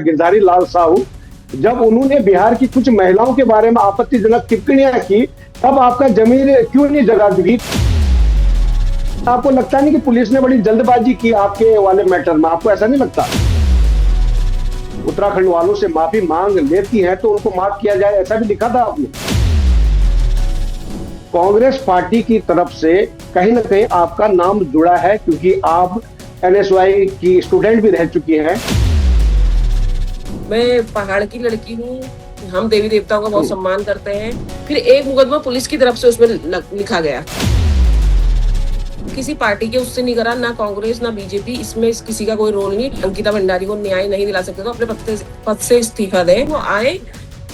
गिरधारी लाल साहू, जब उन्होंने बिहार की कुछ महिलाओं के बारे में आपत्तिजनक टिप्पणियां की, तब आपका जमीर क्यों नहीं जगा जुगी? आपको लगता नहीं कि पुलिस ने बड़ी जल्दबाजी की आपके वाले मैटर में? आपको ऐसा नहीं लगता? उत्तराखंड वालों से माफी मांग लेती है तो उनको माफ किया जाए, ऐसा भी लिखा था आपने। कांग्रेस पार्टी की तरफ से कहीं ना कहीं आपका नाम जुड़ा है, क्योंकि आप एनएसवाई की स्टूडेंट भी रह चुकी हैं। मैं पहाड़ की लड़की हूँ, हम देवी देवताओं का बहुत सम्मान करते हैं। फिर एक मुकदमा पुलिस की तरफ से उसमें लिखा गया, किसी पार्टी के उससे नहीं करा, ना कांग्रेस ना बीजेपी, इसमें किसी का कोई रोल नहीं। अंकिता भंडारी को न्याय नहीं दिला सकते तो अपने पद से इस्तीफा दें। वो आए,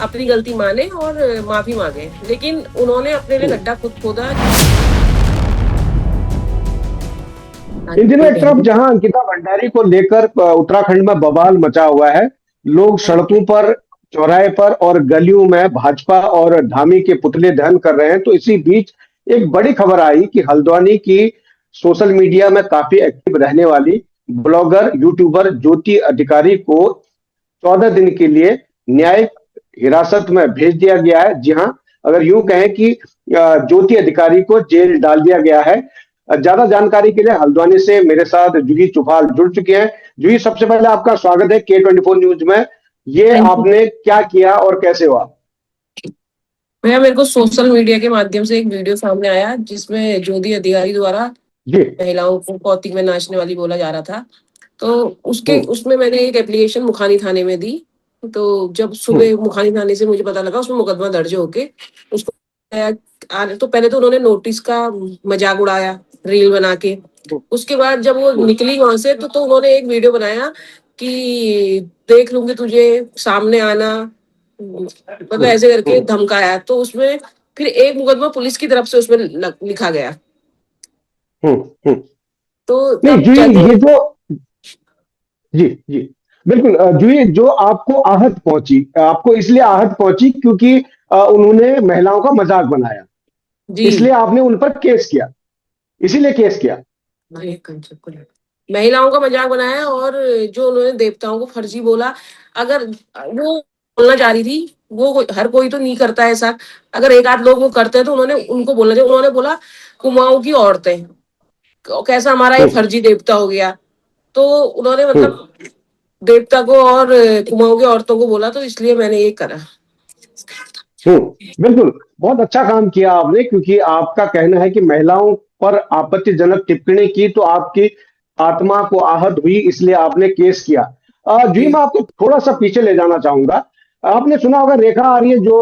अपनी गलती माने और माफी मांगे, लेकिन उन्होंने अपने लिए गड्ढा खुद खोदा। इन दिनों एक तरफ जहां अंकिता भंडारी को लेकर उत्तराखंड में बवाल मचा हुआ है, लोग सड़कों पर, चौराहे पर और गलियों में भाजपा और धामी के पुतले दहन कर रहे हैं, तो इसी बीच एक बड़ी खबर आई कि हल्द्वानी की सोशल मीडिया में काफी एक्टिव रहने वाली ब्लॉगर यूट्यूबर ज्योति अधिकारी को 14 दिन के लिए न्यायिक हिरासत में भेज दिया गया है। जी हाँ, अगर यूं कहें कि ज्योति अधिकारी को जेल डाल दिया गया है। ज्यादा जानकारी के लिए हल्द्वानी से मेरे साथ जूही चुफाल जुड़ चुके हैं। जूही, सबसे पहले आपका स्वागत है K24 न्यूज में। ये आपने क्या किया और कैसे हुआ? भैया, मेरे को सोशल मीडिया के माध्यम से एक वीडियो सामने आया जिसमें ज्योति अधिकारी द्वारा महिलाओं को कौतिक में नाचने वाली बोला जा रहा था। तो उसमें मैंने एक एप्लीकेशन मुखानी थाने में दी। तो जब सुबह मुखानी थाने से मुझे पता लगा उसमें मुकदमा दर्ज होके उसको तो पहले तो उन्होंने नोटिस का मजाक उड़ाया रील बना के। उसके बाद जब वो निकली वहां से तो उन्होंने एक वीडियो बनाया कि देख लूंगी तुझे, सामने आना, मतलब ऐसे करके धमकाया। तो उसमें फिर एक मुकदमा पुलिस की तरफ से उसमें लिखा गया। तो नहीं तब जूही, जाके ये जो जी जी बिल्कुल जूही, जो आपको आहत पहुंची, आपको इसलिए आहत पहुंची क्योंकि उन्होंने महिलाओं का मजाक बनाया, इसलिए आपने उन पर केस किया, इसीलिए केस किया। महिलाओं का मजाक बनाया और जो उन्होंने देवताओं को फर्जी बोला। अगर वो बोलना चाह रही थी, वो हर कोई तो नहीं करता ऐसा, अगर एक आध लोग वो करते हैं तो उन्होंने उनको बोलना चाहिए। उन्होंने बोला कुमाऊं की औरतें, कैसा हमारा ये फर्जी देवता हो गया। तो उन्होंने मतलब देवता को और कुमाऊं की औरतों को बोला, तो इसलिए मैंने ये करा। बिल्कुल, बहुत अच्छा काम किया आपने, क्योंकि आपका कहना है कि महिलाओं पर आपत्तिजनक टिप्पणी की तो आपकी आत्मा को आहत हुई, इसलिए आपने केस किया। जी, मैं आपको थोड़ा सा पीछे ले जाना चाहूंगा। आपने सुना होगा रेखा आर्य जो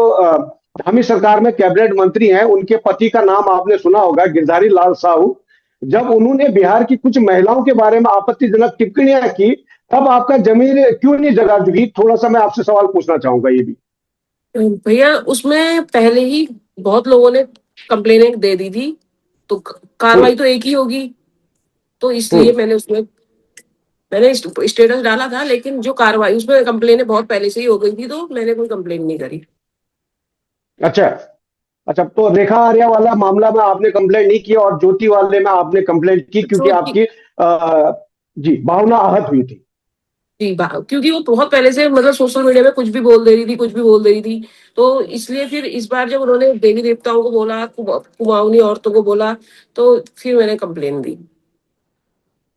धामी सरकार में कैबिनेट मंत्री हैं, उनके पति का नाम आपने सुना होगा, गिरधारी लाल साहू। जब उन्होंने बिहार की कुछ महिलाओं के बारे में आपत्तिजनक टिप्पणियां की, तब आपका जमीर क्यों नहीं जगा? जुगी, थोड़ा सा मैं आपसे सवाल पूछना चाहूंगा ये भी। भैया, उसमें पहले ही बहुत लोगों ने कंप्लेनें दे दी थी, तो कार्रवाई तो एक ही होगी। तो इसलिए मैंने स्टेटस डाला था, लेकिन जो कार्रवाई उसमें कंप्लेनें बहुत पहले से ही हो गई थी, तो मैंने कोई कंप्लेन नहीं करी। अच्छा अच्छा, तो रेखा आर्या वाला मामला में आपने कंप्लेंट नहीं किया और ज्योति वाले में आपने कंप्लेंट की, क्योंकि आपकी जी भावना आहत हुई थी। जी, क्योंकि वो बहुत पहले से मतलब सोशल मीडिया में कुछ भी बोल दे रही थी, कुछ भी बोल दे रही थी। तो इसलिए फिर इस बार जब उन्होंने देवी देवताओं को बोला, कुमाऊनी औरतों को बोला, तो फिर मैंने कंप्लेन दी।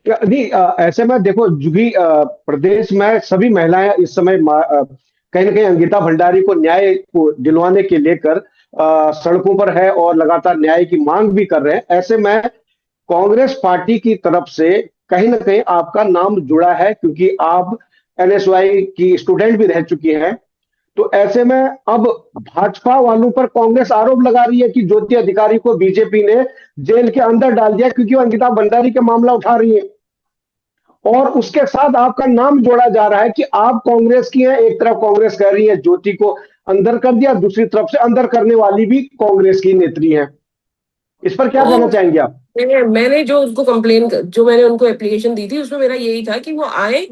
नहीं, ऐसे में देखो जुगी, प्रदेश में सभी महिलाएं इस समय कहीं ना कहीं अंकिता भंडारी को न्याय को दिलवाने के लेकर सड़कों पर है और लगातार न्याय की मांग भी कर रहे हैं। ऐसे में कांग्रेस पार्टी की तरफ से कहीं ना कहीं आपका नाम जुड़ा है, क्योंकि आप एनएसवाई की स्टूडेंट भी रह चुकी हैं। तो ऐसे में अब भाजपा वालों पर कांग्रेस आरोप लगा रही है कि ज्योति अधिकारी को बीजेपी ने जेल के अंदर डाल दिया, क्योंकि वो अंकिता भंडारी के मामला उठा रही है। और उसके साथ आपका नाम जोड़ा जा रहा है कि आप कांग्रेस की हैं। एक तरफ कांग्रेस कह रही है ज्योति को अंदर कर दिया, दूसरी तरफ से अंदर करने वाली भी कांग्रेस की नेत्री है। इस पर क्या कहना चाहेंगे आप? मैंने जो उनको जो मैंने उनको एप्लीकेशन दी थी, उसमें मेरा यही था कि वो आए,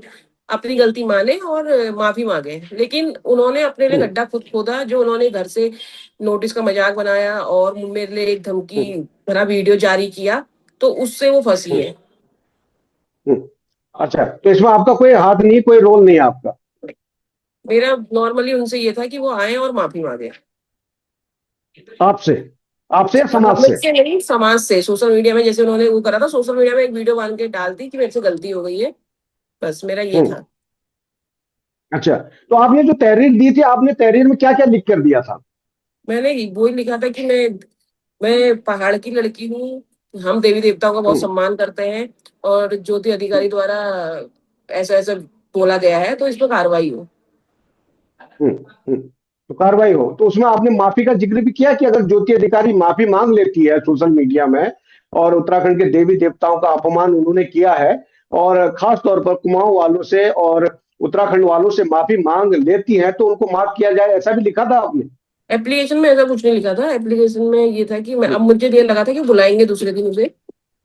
अपनी गलती माने और माफी मांगे, लेकिन उन्होंने अपने लिए गड्ढा खुद खोदा। जो उन्होंने घर से नोटिस का मजाक बनाया और मेरे लिए एक धमकी भरा वीडियो जारी किया, तो उससे वो फंसी है। अच्छा, तो इसमें आपका कोई हाथ नहीं, कोई रोल नहीं है आपका? मेरा नॉर्मली उनसे ये था कि वो आए और माफी मांगे। आपसे? आपसे या समाज से? मुझसे नहीं, समाज से। सोशल मीडिया में जैसे उन्होंने वो करा था, सोशल मीडिया में एक वीडियो बन के डाल दी कि मेरे से गलती हो गई है, बस मेरा ये हम्म। था। अच्छा, तो आपने जो तहरीर दी थी, आपने तहरीर में क्या क्या लिख कर दिया था? मैंने वो ही लिखा था कि मैं पहाड़ की लड़की हूँ, हम देवी देवताओं का बहुत हम्म। सम्मान करते हैं, और ज्योति अधिकारी द्वारा ऐसा ऐसा बोला गया है, तो इस पर कार्रवाई हो। हम्म। हम्म। तो कार्रवाई हो, तो उसमें आपने माफी का जिक्र भी किया कि अगर ज्योति अधिकारी माफी मांग लेती है सोशल मीडिया में, और उत्तराखंड के देवी देवताओं का अपमान उन्होंने किया है, और खास तौर पर कुमाऊं वालों से और उत्तराखंड वालों से माफी मांग लेती है, तो उनको माफ किया जाए, ऐसा भी लिखा था आपने? एप्लीकेशन में ऐसा कुछ नहीं लिखा था। एप्लीकेशन में ये था कि मैं, हम्म। अब मुझे ये लगा था कि बुलाएंगे दूसरे दिन उसे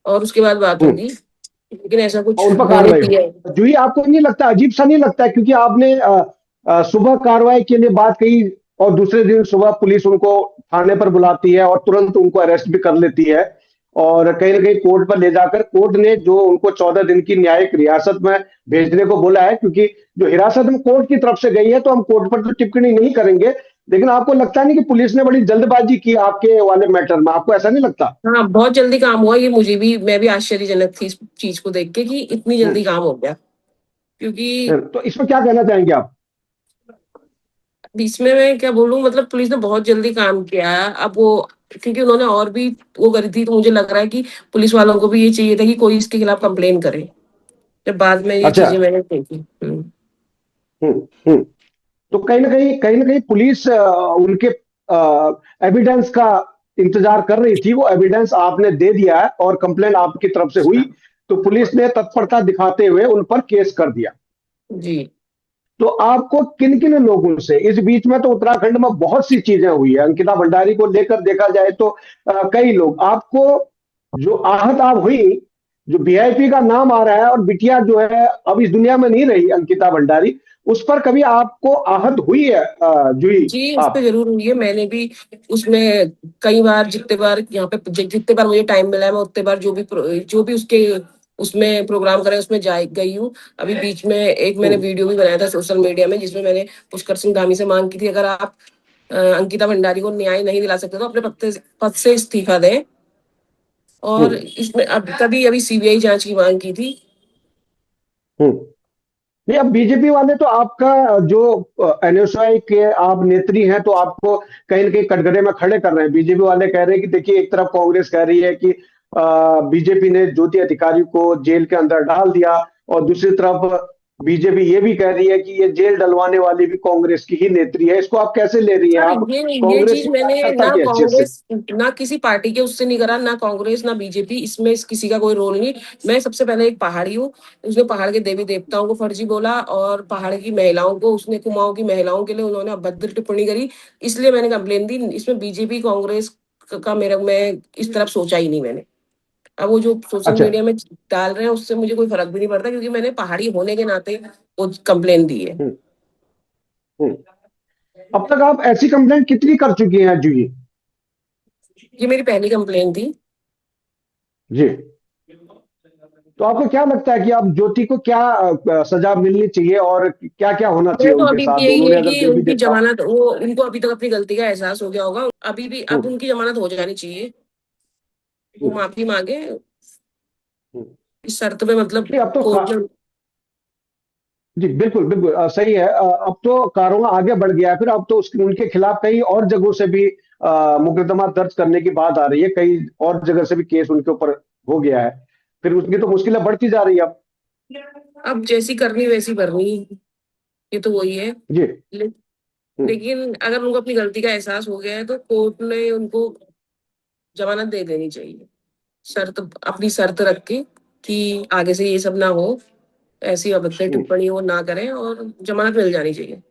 और उसके बाद बात हम्म। होगी, लेकिन ऐसा और कुछ उन पर होने कार्रवाई दिया। हो, जूही आपको नहीं लगता, अजीब सा नहीं लगता है? क्योंकि आपने सुबह कार्रवाई के लिए बात कही, और दूसरे दिन सुबह पुलिस उनको थाने पर बुलाती है और तुरंत उनको अरेस्ट भी कर लेती है, और कहीं ना कहीं कोर्ट पर ले जाकर कोर्ट ने जो उनको 14 दिन की न्यायिक हिरासत में भेजने को बोला है, क्योंकि जो हिरासत में कोर्ट की तरफ से गई है, तो हम कोर्ट पर तो टिप्पणी नहीं करेंगे, लेकिन आपको लगता नहीं कि पुलिस ने बड़ी जल्दबाजी की आपके वाले मैटर में? आपको ऐसा नहीं लगता? हाँ, बहुत जल्दी काम हुआ ये। मुझे भी, मैं भी आश्चर्यजनक थी इस चीज को देख के कि इतनी हम्म। जल्दी काम हो गया। क्योंकि तो इसमें क्या कहना चाहेंगे आप? इसमें मैं क्या बोलूं, मतलब पुलिस ने बहुत जल्दी काम किया है। अब वो, क्योंकि उन्होंने और भी वो करी थी, तो मुझे लग रहा है कि पुलिस वालों को भी ये चाहिए था कि कोई इसके खिलाफ कंप्लेन करे, जब बाद में ये अच्छा। चीजें मैंने देखी। हम्म। हम्म। तो कहीं ना कहीं पुलिस उनके एविडेंस का इंतजार कर रही थी, वो एविडेंस आपने दे दिया है और कंप्लेन आपकी तरफ से हुई, तो पुलिस ने तत्परता दिखाते हुए उन पर केस कर दिया। जी तो आपको किन किन लोगों से, इस बीच में तो उत्तराखंड में बहुत सी चीजें हुई है, अंकिता भंडारी को लेकर देखा जाए तो कई लोग आपको, जो आहत आप हुई, जो वीआईपी का नाम आ रहा है, और बिटिया जो है अब इस दुनिया में नहीं रही, अंकिता भंडारी, उस पर कभी आपको आहत हुई है जूही जी, उस पे आप? जरूर हुई है। मैंने भी उसमें कई बार, जितने बार यहाँ पे जितने बार मुझे टाइम मिला है, मैं उतने बार जो भी उसके उसमें प्रोग्राम करे उसमें जा गई हूँ। अभी बीच में एक मैंने हम्म। वीडियो भी बनाया था सोशल मीडिया में, जिसमें मैंने पुष्कर सिंह धामी से मांग की थी, अगर आप अंकिता भंडारी को न्याय नहीं दिला सकते तो अपने पद से इस्तीफा दें। और हम्म। इसमें अब कभी अभी सीबीआई जांच की मांग की थी। हम्म। नहीं, अब बीजेपी वाले तो आपका जो एनएसयूआई के आप नेत्री हैं, तो आपको कहीं ना कहीं कटघरे में खड़े कर रहे हैं। बीजेपी वाले कह रहे हैं कि देखिए, एक तरफ कांग्रेस कह रही है कि बीजेपी ने ज्योति अधिकारी को जेल के अंदर डाल दिया, और दूसरी तरफ बीजेपी ये भी कह रही है कि ये जेल डलवाने वाली भी कांग्रेस की ही नेत्री है। इसको आप कैसे ले रही हैं, सर, आप ये चीज कांग्रेसी मैंने कार्यकर्ता ना की हैसियत से? कांग्रेस, ना किसी पार्टी के उससे नहीं करा, ना कांग्रेस ना बीजेपी, इसमें किसी का कोई रोल नहीं। मैं सबसे पहले एक पहाड़ी हूँ। उसने पहाड़ के देवी देवताओं को फर्जी बोला, और पहाड़ की महिलाओं को, उसने कुमाऊं की महिलाओं के लिए उन्होंने अभद्र टिप्पणी करी, इसलिए मैंने कंप्लेन दी। इसमें बीजेपी कांग्रेस का मेरा, मैं इस तरफ सोचा ही नहीं मैंने। अब वो जो सोशल अच्छा। मीडिया में डाल रहे हैं उससे मुझे कोई फर्क भी नहीं पड़ता, क्योंकि मैंने पहाड़ी होने के नाते वो कंप्लेन दी है। हम्म। हम्म। अब तक आप ऐसी कंप्लेंट कितनी कर चुकी हैं जूही? ये मेरी पहली कंप्लेन थी। जी। तो आपको क्या लगता है कि अब ज्योति को क्या सजा मिलनी चाहिए, और क्या क्या होना चाहिए मैं तो उनके अभी भी साथ, यही उन्होंने है अगर कि देवी उनकी देवता? जमानत, वो उनको अभी तक अपनी गलती का एहसास हो गया होगा। अभी भी अब हम्म। उनकी जमानत हो जानी चाहिए। वो हम्म। माफी मांगे हम्म। इस शर्त पे, मतलब नहीं, अब तो कोर्ट में। जी, बिल्कुल बिल्कुल सही है। अब तो कारोबार आगे बढ़ गया है, फिर अब तो उनके खिलाफ कई और जगहों से भी मुकदमा दर्ज करने की बात आ रही है, कई और जगह से भी केस उनके ऊपर हो गया है, फिर उसकी तो मुश्किलें बढ़ती जा रही है अब। अब जैसी करनी वैसी भरनी, ये तो वही है। जी। ले, हम्म। लेकिन अगर उनको अपनी गलती का एहसास हो गया है तो कोर्ट ने उनको जमानत दे देनी चाहिए। शर्त, अपनी शर्त रख के कि आगे से ये सब ना हो, ऐसी अभद्र हम्म। टिप्पणी वो ना करें, और जमानत मिल जानी चाहिए।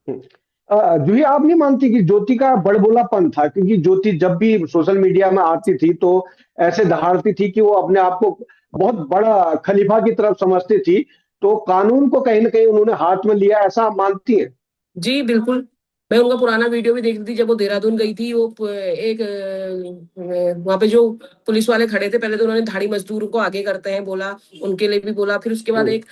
हम्म। जूही, आप नहीं मानती कि ज्योति का बड़बोलापन था? क्योंकि ज्योति जब भी सोशल मीडिया में आती थी, तो ऐसे दहाड़ती थी कि वो अपने आप को बहुत बड़ा खलीफा की तरफ समझती थी, तो कानून को कहीं ना कहीं उन्होंने हाथ में लिया, ऐसा आप मानती हैं? जी बिल्कुल। मैं उनका पुराना वीडियो भी देख रही थी, जब वो देहरादून गई थी। वो एक वहां पे जो पुलिस वाले खड़े थे, पहले तो उन्होंने धाड़ी मजदूर को आगे करते हैं बोला, उनके लिए भी बोला। फिर उसके बाद एक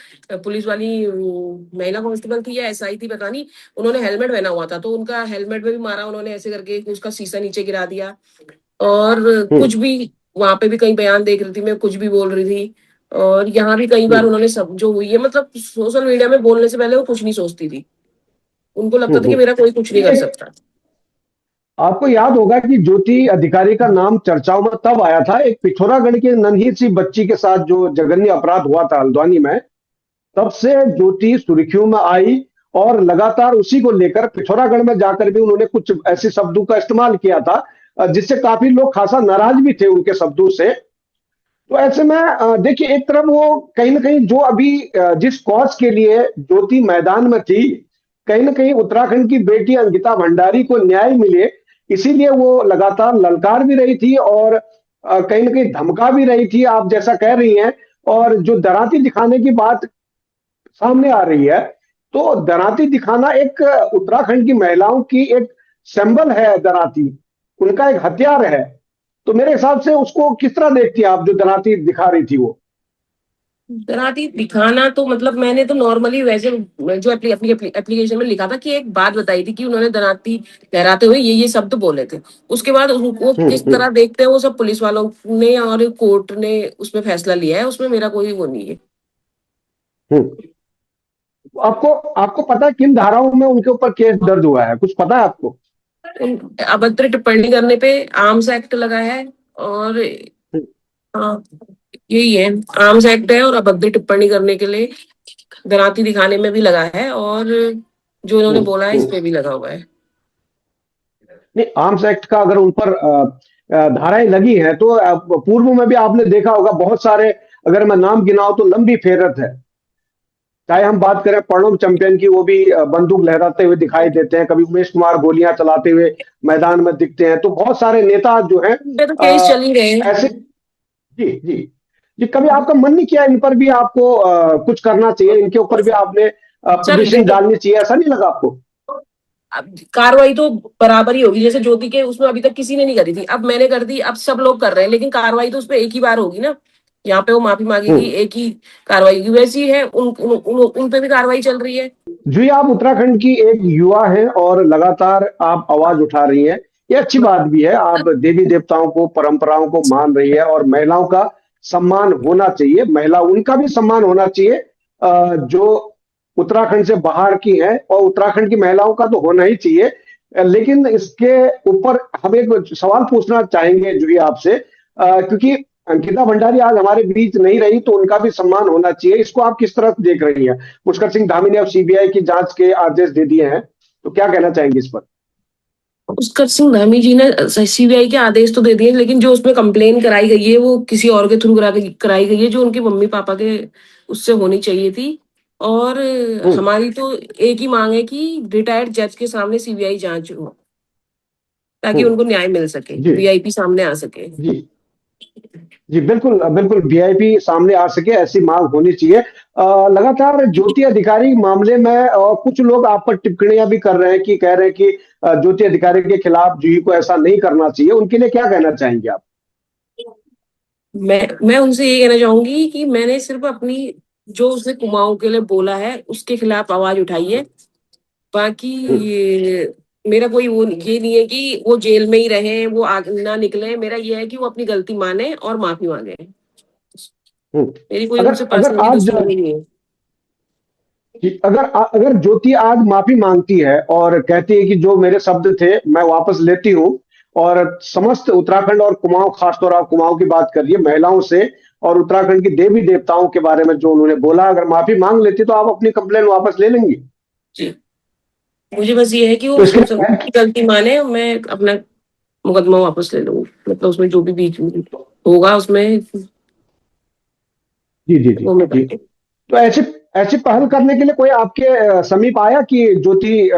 पुलिस वाली महिला कांस्टेबल थी या एसआई थी पता नहीं, उन्होंने हेलमेट पहना हुआ था, तो उनका हेलमेट में भी मारा उन्होंने, ऐसे करके उसका शीशा नीचे गिरा दिया। और कुछ भी वहां पे भी कहीं बयान देख रही थी मैं, कुछ भी बोल रही थी। और यहाँ भी कई बार उन्होंने सब जो हुई है, मतलब सोशल मीडिया में बोलने से पहले वो कुछ नहीं सोचती थी। उनको लगता था कि मेरा कोई कुछ नहीं कर सकता। आपको याद होगा कि ज्योति अधिकारी का नाम चर्चाओं में तब आया था, एक पिथौरागढ़ की नन्ही सी बच्ची के साथ जो जघन्य अपराध हुआ था हल्द्वानी में। तब से ज्योति सुर्खियों में आई, और लगातार उसी को लेकर पिथौरागढ़ में जाकर भी उन्होंने कुछ ऐसे शब्दों का इस्तेमाल किया था, जिससे काफी लोग खासा नाराज भी थे उनके शब्दों से। तो ऐसे में देखिए, एक तरफ वो कहीं ना कहीं जो अभी जिस कॉज के लिए ज्योति मैदान में थी, कहीं ना कहीं उत्तराखंड की बेटी अंकिता भंडारी को न्याय मिले, इसीलिए वो लगातार ललकार भी रही थी और कहीं ना कहीं धमका भी रही थी, आप जैसा कह रही हैं। और जो डराती दिखाने की बात सामने आ रही है, तो डराती दिखाना एक उत्तराखंड की महिलाओं की एक सिंबल है, डराती उनका एक हथियार है। तो मेरे हिसाब से उसको किस तरह देखती है आप, जो डराती दिखा रही थी वो? डराती दिखाना तो मतलब मैंने तो नॉर्मली वैसे जो अपनी अपनी एप्लीकेशन में लिखा था कि एक बात बताई थी कि उन्होंने डराती लहराते हुए ये शब्द बोले थे। उसके बाद वो किस तरह देखते हैं वो सब पुलिस वालों ने और कोर्ट ने उसमें फैसला लिया है, उसमें मेरा कोई वो नहीं है। आपको आपको पता है किन धाराओं में उनके ऊपर केस दर्ज हुआ है, कुछ पता है आपको? अभद्र टिप्पणी करने पे आर्म्स एक्ट लगा है, और हाँ यही है, आर्म्स एक्ट है और अभद्र टिप्पणी करने के लिए डराती दिखाने में भी लगा है, और जो इन्होंने बोला है इस पे भी लगा हुआ है। नहीं, आर्म्स एक्ट का अगर उन पर धाराएं लगी हैं, तो पूर्व में भी आपने देखा होगा बहुत सारे, अगर मैं नाम गिनाऊं तो लंबी फेरत है। चाहे हम बात करें प्रणब चैंपियन की, वो भी बंदूक लहराते हुए दिखाई देते हैं, कभी उमेश कुमार गोलियां चलाते हुए मैदान में दिखते हैं। तो बहुत सारे नेता जो हैं तो केस चल ही रहे हैं। ऐसे। जी जी जी, कभी आपका मन नहीं किया इन पर भी आपको कुछ करना चाहिए, इनके ऊपर भी आपने सर पिटिशन डालनी चाहिए, ऐसा नहीं लगा आपको? अब कार्रवाई तो बराबर ही होगी, जैसे ज्योति के उसमें अभी तक किसी ने नहीं करी थी, अब मैंने कर दी, अब सब लोग कर रहे हैं, लेकिन कार्रवाई तो उस पर एक ही बार होगी ना। यहाँ पे वो माफी मांगेगी, एक ही कार्रवाई होगी। वैसी है उन पे भी कार्रवाई चल रही है। जी, आप उत्तराखंड की एक युवा हैं और लगातार आप आवाज उठा रही हैं, ये अच्छी बात भी है। आप देवी देवताओं को, परंपराओं को मान रही है, और महिलाओं का सम्मान होना चाहिए, महिला उनका भी सम्मान होना चाहिए जो उत्तराखंड से बाहर की है, और उत्तराखंड की महिलाओं का तो होना ही चाहिए। लेकिन इसके ऊपर हम एक सवाल पूछना चाहेंगे जूही आपसे, क्योंकि अंकिता भंडारी आज हमारे बीच नहीं रही, तो उनका भी सम्मान होना चाहिए। इसको आप किस तरह देख रही हैं? पुष्कर सिंह धामी ने अब सीबीआई की जांच के आदेश दे दिए हैं, तो क्या कहना चाहेंगे इस पर? पुष्कर सिंह धामी जी ने सीबीआई के आदेश तो दे दिए, लेकिन जो उसमें कंप्लेन कराई गई है वो किसी और के थ्रू कराई गई है, जो उनके मम्मी पापा के उससे होनी चाहिए थी। और हमारी तो एक ही मांग है कि रिटायर्ड जज के सामने सीबीआई जांच हो, ताकि उनको न्याय मिल सके, वीआईपी सामने आ सके। जी जी, बिल्कुल बिल्कुल, वीआईपी सामने आ सके, ऐसी मांग होनी चाहिए। लगातार ज्योति अधिकारी मामले में कुछ लोग आप पर टिप्पणियां भी कर रहे हैं, कि कह रहे हैं कि ज्योति अधिकारी के खिलाफ जूही को ऐसा नहीं करना चाहिए, उनके लिए क्या कहना चाहेंगे आप? मैं उनसे ये कहना चाहूंगी कि मैंने सिर्फ अपनी जो उसने कुमाऊं के लिए बोला है उसके खिलाफ आवाज उठाई है। बाकी ये मेरा कोई वो ये नहीं है कि वो जेल में ही रहे, वो ना निकले। मेरा ये है कि वो अपनी गलती माने और माफी मांगे। मेरी कोई अगर उनसे अगर पर्सनली आज दुश्मनी नहीं है। अगर ज्योति आज माफी मांगती है और कहती है कि जो मेरे शब्द थे मैं वापस लेती हूँ, और समस्त उत्तराखंड और कुमाऊं, खासतौर आप कुमाऊं की बात करिए, महिलाओं से और उत्तराखंड की देवी देवताओं के बारे में जो उन्होंने बोला, अगर माफी मांग लेती तो आप अपनी कंप्लेन वापस ले लेंगी? जी, मुझे बस ये है कि वो तो इसके अपनी गलती माने और मैं अपना मुकदमा वापस ले लूँ, मतलब उसमें जो भी बीच में होगा उसमें जी जी जी वो मैं जी, तो ऐसी ऐसी पहल करने के लिए कोई आपके समीप आया कि ज्योति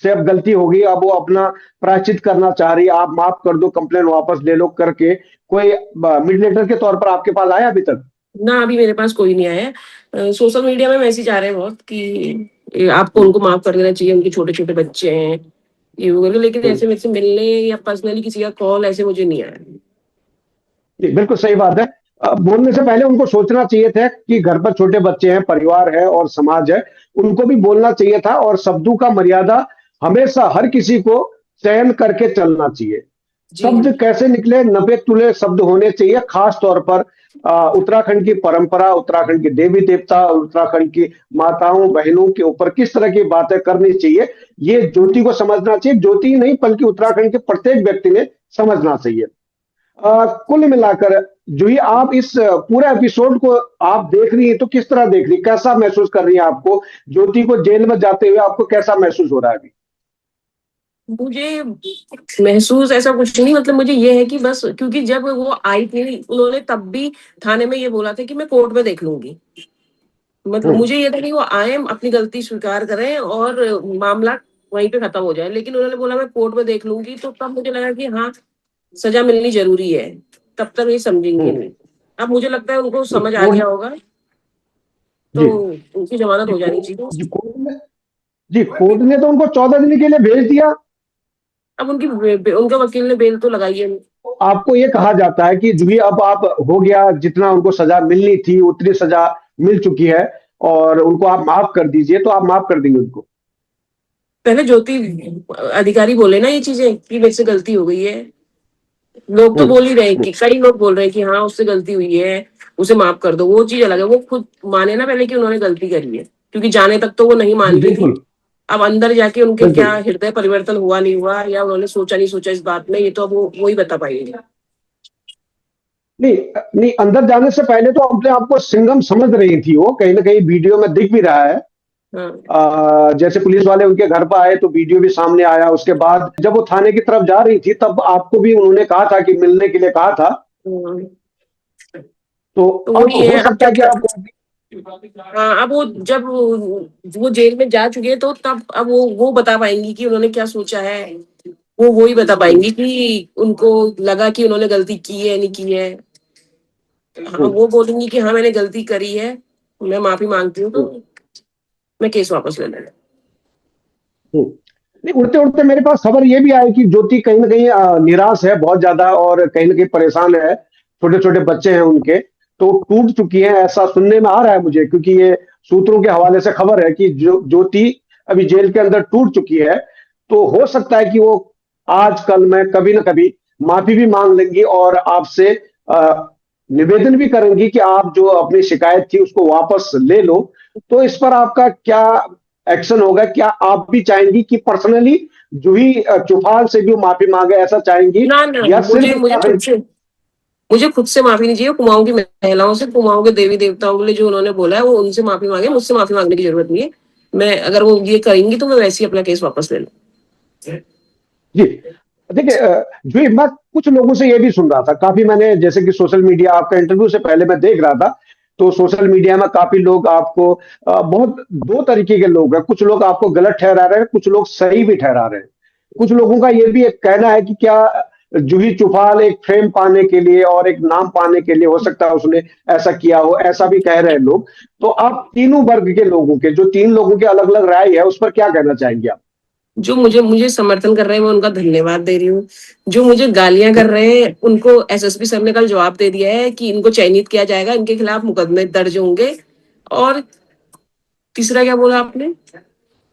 से अब गलती होगी, अब वो अपना प्रायश्चित करना चाह रही है, आप माफ कर दो, कंप्लेन वापस ले लो करके, कोई मीडिएटर के तौर पर आपके पास आया अभी तक? ना, अभी मेरे पास कोई नहीं आया है। सोशल मीडिया में मैसेज आ रहे हैं बहुत कि आपको उनको माफ कर देना चाहिए, उनके छोटे छोटे बच्चे हैं, ये वो करके, लेकिन हम्म। ऐसे मेरे से मिलने या पर्सनली किसी का कॉल ऐसे मुझे नहीं आया। जी, बिल्कुल सही बात है। बोलने से पहले उनको सोचना चाहिए था कि घर पर छोटे बच्चे हैं, परिवार है और समाज है, उनको भी बोलना चाहिए था और शब्दों का मर्यादा हमेशा हर किसी को चयन करके चलना चाहिए। जी शब्द कैसे निकले, नपे तुले शब्द होने चाहिए, खास तौर पर उत्तराखंड की परंपरा, उत्तराखंड के देवी देवता, उत्तराखंड की माताओं बहनों के ऊपर किस तरह की बातें करनी चाहिए, ये ज्योति को समझना चाहिए। ज्योति ही नहीं बल्कि उत्तराखंड के प्रत्येक व्यक्ति ने समझना चाहिए। कुल मिलाकर जूही, आप इस पूरे एपिसोड को आप देख रही हैं तो किस तरह देख रही, कैसा महसूस कर रही हैं? आपको ज्योति को जेल में जाते हुए आपको कैसा महसूस हो रहा है अभी? मुझे महसूस ऐसा कुछ नहीं, मतलब मुझे ये है कि बस क्योंकि जब वो आई थी उन्होंने तब भी थाने में ये बोला था कि मैं कोर्ट में देख लूंगी। मतलब हम्म। मुझे ये था कि वो आए, अपनी गलती स्वीकार करें और मामला वहीं पे खत्म हो जाए, लेकिन उन्होंने बोला मैं कोर्ट में देख लूंगी, तो तब मुझे लगा कि हाँ, सजा मिलनी जरूरी है। तब तक ये समझेंगे हम्म। नहीं। अब मुझे लगता है उनको जी, समझ आ गया होगा, तो जी, उनकी जमानत जी, हो जानी चाहिए। कोर्ट ने तो उनको 14 दिन के लिए भेज दिया। अब उनका वकील ने बेल तो लगाई है। आपको ये कहा जाता है कि जूही अब आप हो गया, जितना उनको सजा मिलनी थी उतनी सजा मिल चुकी है और उनको आप माफ कर दीजिए, तो आप माफ कर देंगे उनको? पहले ज्योति अधिकारी बोले ना ये चीजें कि मेरे से गलती हो गई है। लोग तो हम्म। बोल ही रहे हैं, कि कई लोग बोल रहे हैं कि हाँ उससे गलती हुई है, उसे माफ कर दो। वो चीज अलग है, वो खुद माने ना पहले कि उन्होंने गलती करी है, क्योंकि जाने तक तो वो नहीं जी, मान रही थी। बिल्कुल, अब अंदर जाके उनके बिल्कुल। क्या हृदय परिवर्तन हुआ नहीं हुआ, या उन्होंने सोचा नहीं सोचा इस बात में, ये तो अब वो ही बता पाएंगे। नहीं, नहीं, अंदर जाने से पहले तो अपने आप को सिंघम समझ रही थी वो, कहीं ना कहीं वीडियो में दिख भी रहा है। हाँ। जैसे पुलिस वाले उनके घर पर आए तो वीडियो भी सामने आया। उसके बाद जब वो थाने की तरफ जा रही थी तब आपको भी उन्होंने कहा था कि मिलने के लिए कहा था। हम्म। तो तो अब वही हो है, अब सकता क्या है कि क्या। आप। हाँ, अब वो जब वो जेल में जा चुके हैं, तो तब अब वो बता पाएंगी कि उन्होंने क्या सोचा है। वो ही बता हम्म। पाएंगी कि उनको लगा कि उन्होंने गलती की है नहीं की है। हाँ, हम्म। वो बोलेंगी कि हाँ मैंने गलती करी है, मैं माफी मांगती हूँ, तो हम्म। मैं केस वापस ले लेना। हम्म। नहीं, उड़ते उड़ते मेरे पास खबर ये भी आई कि ज्योति कहीं ना कहीं निराश है बहुत ज्यादा और कहीं ना कहीं परेशान है। छोटे छोटे बच्चे हैं उनके, तो टूट चुकी है, ऐसा सुनने में आ रहा है मुझे, क्योंकि ये सूत्रों के हवाले से खबर है कि ज्योति अभी जेल के अंदर टूट चुकी है। तो हो सकता है कि वो आज कल में कभी ना कभी माफी भी मांग लेंगी और आपसे अ, निवेदन भी करेंगी कि आप जो अपनी शिकायत थी उसको वापस ले लो। तो इस पर आपका क्या एक्शन होगा? क्या आप भी चाहेंगी कि पर्सनली जूही चौहान से भी माफी मांगे, ऐसा चाहेंगी, ना ना, या मुझे सिर्फ मुझे खुद उत्तराखंड? से मुझे खुद से माफी नहीं चाहिए। कुमाऊं की महिलाओं से, कुमाऊं के देवी देवताओं के लिए जो उन्होंने बोला है वो उनसे माफी मांगे, मुझसे माफी मांगने की जरूरत नहीं है। मैं, अगर वो ये करेंगी तो मैं वैसे ही अपना केस वापस ले लूँ। जी, देखिए, जूही, मैं कुछ लोगों से ये भी सुन रहा था, काफी मैंने जैसे कि सोशल मीडिया, आपका इंटरव्यू से पहले मैं देख रहा था, तो सोशल मीडिया में काफी लोग आपको बहुत दो तरीके के लोग हैं। कुछ लोग आपको गलत ठहरा रहे हैं, कुछ लोग सही भी ठहरा रहे हैं। कुछ लोगों का ये भी एक कहना है कि क्या जूही चुफाल एक फेम पाने के लिए और एक नाम पाने के लिए हो सकता है उसने ऐसा किया हो, ऐसा भी कह रहे हैं लोग। तो आप तीनों वर्ग के लोगों के, जो तीन लोगों के अलग अलग राय है, उस पर क्या कहना चाहेंगे आप? जो मुझे मुझे समर्थन कर रहे हैं मैं उनका धन्यवाद दे रही हूँ। जो मुझे गालियां कर हम्म। रहे हैं उनको एसएसपी सर ने कल जवाब दे दिया है कि इनको चयनित किया जाएगा, इनके खिलाफ मुकदमे दर्ज होंगे। और तीसरा क्या बोला आपने?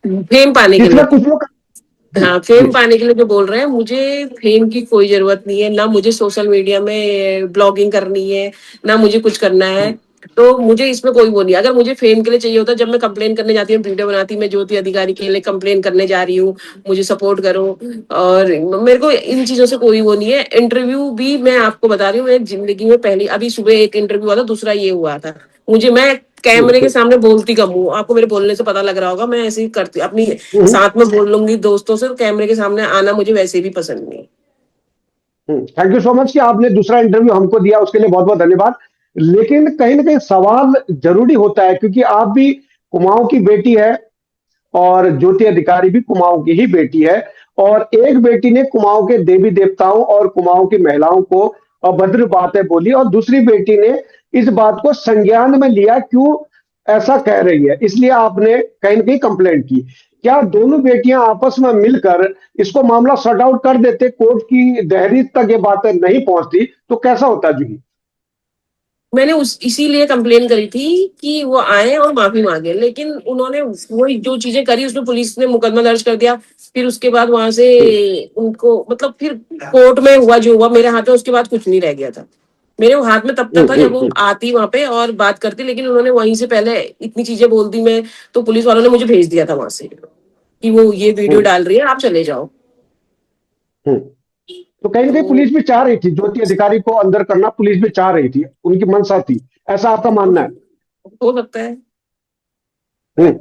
फेम पाने के तीसरा, लिए। कुछ लोग। जी, हाँ, जी। फेम पाने के लिए जो बोल रहे हैं, मुझे फेम की कोई जरूरत नहीं है, ना मुझे सोशल मीडिया में ब्लॉगिंग करनी है, ना मुझे कुछ करना है। हम्म। तो मुझे इसमें कोई वो नहीं। अगर मुझे फेम के लिए चाहिए होता, जब मैं कंप्लेन करने जाती हूँ, वीडियो बनाती, मैं ज्योति अधिकारी के लिए कंप्लेन करने जा रही हूँ, मुझे सपोर्ट करो। और मेरे को इन चीजों से कोई वो नहीं है। इंटरव्यू भी मैं आपको बता रही हूँ, मैं जिंदगी में पहली, अभी सुबह एक इंटरव्यू हुआ था, दूसरा ये हुआ था। मैं कैमरे के हम्म। सामने बोलती कम हूँ, आपको मेरे बोलने से पता लग रहा होगा। मैं ऐसे ही करती अपनी, हम्म। साथ में बोल लूंगी दोस्तों से, तो कैमरे के सामने आना मुझे वैसे भी पसंद नहीं। थैंक यू सो मच कि आपने दूसरा इंटरव्यू हमको दिया, उसके लिए बहुत बहुत धन्यवाद। लेकिन कहीं ना कहीं सवाल जरूरी होता है, क्योंकि आप भी कुमाऊं की बेटी है और ज्योति अधिकारी भी कुमाऊं की ही बेटी है। और एक बेटी ने कुमाऊं के देवी देवताओं और कुमाऊं की महिलाओं को अभद्र बातें बोली और दूसरी बेटी ने इस बात को संज्ञान में लिया, क्यों ऐसा कह रही है, इसलिए आपने कहीं ना कहीं कंप्लेंट की। क्या दोनों बेटियां आपस में मिलकर इसको मामला सॉर्ट आउट कर देते, कोर्ट की दहलीज तक ये बातें नहीं पहुंचती तो कैसा होता जूही? मैंने उस इसीलिए कंप्लेन करी थी कि वो आए और माफी मांगे, लेकिन उन्होंने वही जो चीजें करी उसमें पुलिस ने मुकदमा दर्ज कर दिया। फिर उसके बाद वहां से उनको मतलब फिर कोर्ट में हुआ जो हुआ मेरे हाथ में, उसके बाद कुछ नहीं रह गया था। मेरे हाथ में तब तक था जब वो आती वहां पे और बात करती, लेकिन उन्होंने वहीं से पहले इतनी चीजें बोल दी। मैं तो पुलिस वालों ने मुझे भेज दिया था वहां से कि वो ये वीडियो डाल रही है, आप चले जाओ। हम्म। तो कहीं ना कहीं तो पुलिस भी चाह रही थी, ज्योति अधिकारी को अंदर करना पुलिस भी चाह रही थी, उनकी मंशा थी, ऐसा आपका मानना है? हो सकता है, हम्म।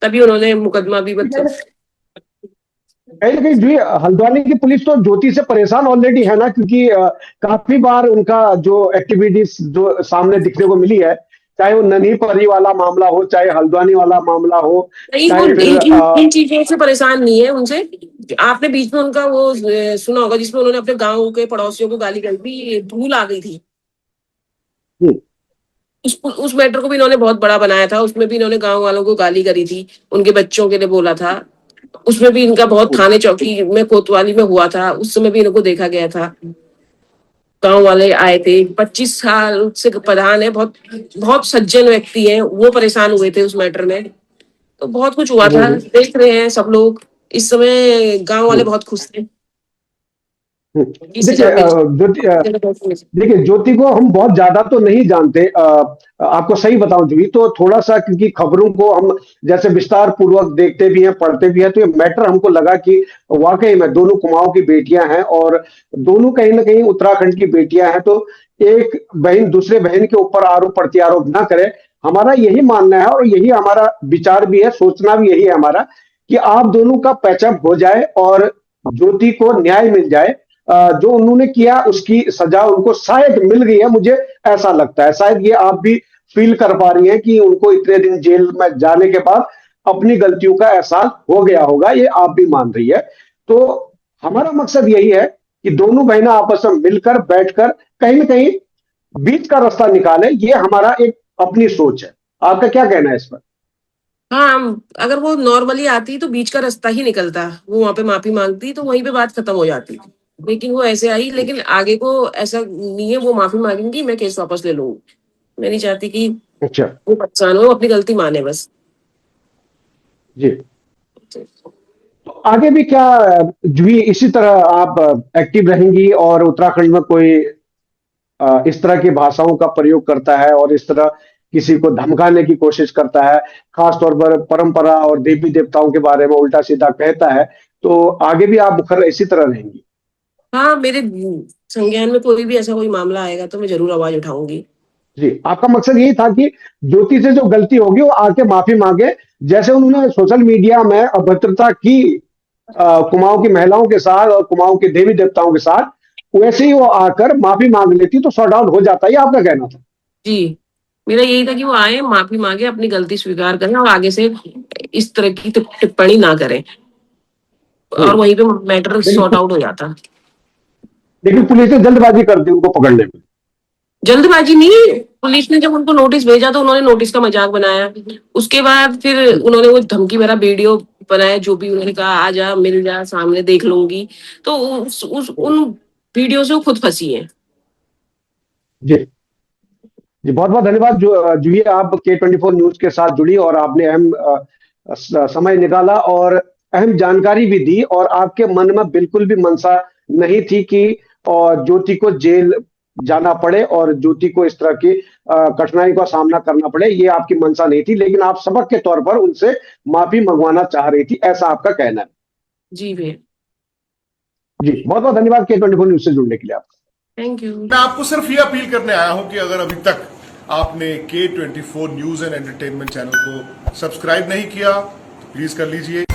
तभी उन्होंने मुकदमा भी मतलब। कहीं ना कहीं जो ये हल्द्वानी की पुलिस तो ज्योति से परेशान ऑलरेडी है ना, क्योंकि काफी बार उनका जो एक्टिविटीज जो सामने दिखने को मिली है, चाहे वो नन्ही परी वाला मामला हो, चाहे हल्द्वानी वाला मामला हो, नहीं, वो चाहे फिर इन चीजों से परेशान नहीं है उनसे। आपने बीच में उनका वो सुना होगा जिसमें उन्होंने अपने गांव के पड़ोसियों को गाली कर दी, धूल आ गई थी। हम्म, उस मैटर को भी इन्होंने बहुत बड़ा बनाया था, उसमें भी इन्होंने गांव वालों को गाली करी थी, उनके बच्चों के लिए बोला था। उसमें भी इनका बहुत थाने चौकी में कोतवाली में हुआ था, उस समय भी इनको देखा गया था। गांव वाले आए थे, 25 साल से प्रधान है, बहुत बहुत सज्जन व्यक्ति है, वो परेशान हुए थे उस मैटर में। तो बहुत कुछ हुआ था, हम्म, देख रहे हैं सब लोग। इस समय गांव वाले हम्म, बहुत खुश थे हम्म। कि देखिए सजा मिल ज्योति गई। देखिए ज्योति को हम बहुत ज्यादा तो नहीं जानते, आपको सही बताऊं जूही, तो थोड़ा सा क्योंकि खबरों को हम जैसे विस्तार पूर्वक देखते भी हैं, पढ़ते भी हैं, तो ये मैटर हमको लगा कि वाकई में दोनों कुमाऊं की बेटियां हैं और दोनों कहीं ना कहीं उत्तराखंड की बेटियां हैं। तो एक बहन दूसरे बहन के ऊपर आरोप प्रत्यारोप ना करे, हमारा यही मानना है और यही हमारा विचार भी है, सोचना भी यही है हमारा, कि आप दोनों का पैचअप हो जाए और ज्योति को न्याय मिल जाए। जो उन्होंने किया उसकी सजा उनको शायद मिल गई है, मुझे ऐसा लगता है। शायद ये आप भी फील कर पा रही हैं कि उनको इतने दिन जेल में जाने के बाद अपनी गलतियों का एहसास हो गया होगा, ये आप भी मान रही है। तो हमारा मकसद यही है कि दोनों बहनें आपस में मिलकर बैठकर कहीं ना कहीं बीच का रास्ता निकाले, ये हमारा एक अपनी सोच है। आपका क्या कहना है इस पर? हाँ, अगर वो नॉर्मली आती तो बीच का रास्ता ही निकलता, वो वहां पे माफी मांगती तो वहीं पे बात खत्म हो जाती। लेकिन वो ऐसे आई, लेकिन आगे को ऐसा नहीं है, वो माफी मांगेंगी, मैं केस वापस ले लूंगी। मैं नहीं चाहती कि अच्छा। वो परेशान हो, अपनी गलती माने बस। जी। तो आगे भी क्या जी इसी तरह आप एक्टिव रहेंगी और उत्तराखंड में कोई इस तरह की भाषाओं का प्रयोग करता है और इस तरह किसी को धमकाने की कोशिश करता है, खास तौर पर परंपरा और देवी देवताओं के बारे में उल्टा सीधा कहता है, तो आगे भी आप मुखर इसी तरह रहेंगी? हाँ, मेरे संज्ञान में कोई भी ऐसा कोई मामला आएगा तो मैं जरूर आवाज उठाऊंगी। जी, आपका मकसद यही था कि ज्योति से जो गलती होगी वो आके माफी मांगे, जैसे उन्होंने सोशल मीडिया में अभद्रता की कुमाऊं की महिलाओं के साथ और कुमाऊं के देवी देवताओं के साथ, वैसे ही वो आकर माफी मांग लेती तो सॉर्ट आउट हो जाता, ये आपका कहना था? जी, मेरा यही था कि वो आए, माफी मांगे, अपनी गलती स्वीकार करें और आगे से इस तरह की टिप्पणी ना करें, और हम्म। वहीं पे मैटर सॉर्ट लेकिन आउट हो जाता। लेकिन पुलिस ने जल्दबाजी कर दी उनको पकड़ने में। जल्दबाजी नहीं, पुलिस ने जब उनको नोटिस भेजा तो उन्होंने नोटिस का मजाक बनाया। उसके बाद फिर उन्होंने वो धमकी भरा वीडियो बनाया, जो भी उन्होंने कहा आ जा मिल जा सामने देख लूंगी। तो उन वीडियो से वो खुद फंसी है। जी। जी, बहुत बहुत धन्यवाद जो जूही, आप K24 न्यूज के साथ जुड़ी और आपने अहम समय निकाला और अहम जानकारी भी दी, और आपके मन में बिल्कुल भी मंशा नहीं थी कि और ज्योति को जेल जाना पड़े और ज्योति को इस तरह की कठिनाई का सामना करना पड़े, ये आपकी मंशा नहीं थी, लेकिन आप सबक के तौर पर उनसे माफी मंगवाना चाह रही थी, ऐसा आपका कहना है? जी भैया। जी, बहुत बहुत धन्यवाद K24 न्यूज से जुड़ने के लिए आपका। Thank you. मैं आपको सिर्फ ये अपील करने आया हूं कि अगर अभी तक आपने K24 news and entertainment channel को सब्सक्राइब नहीं किया तो प्लीज कर लीजिए।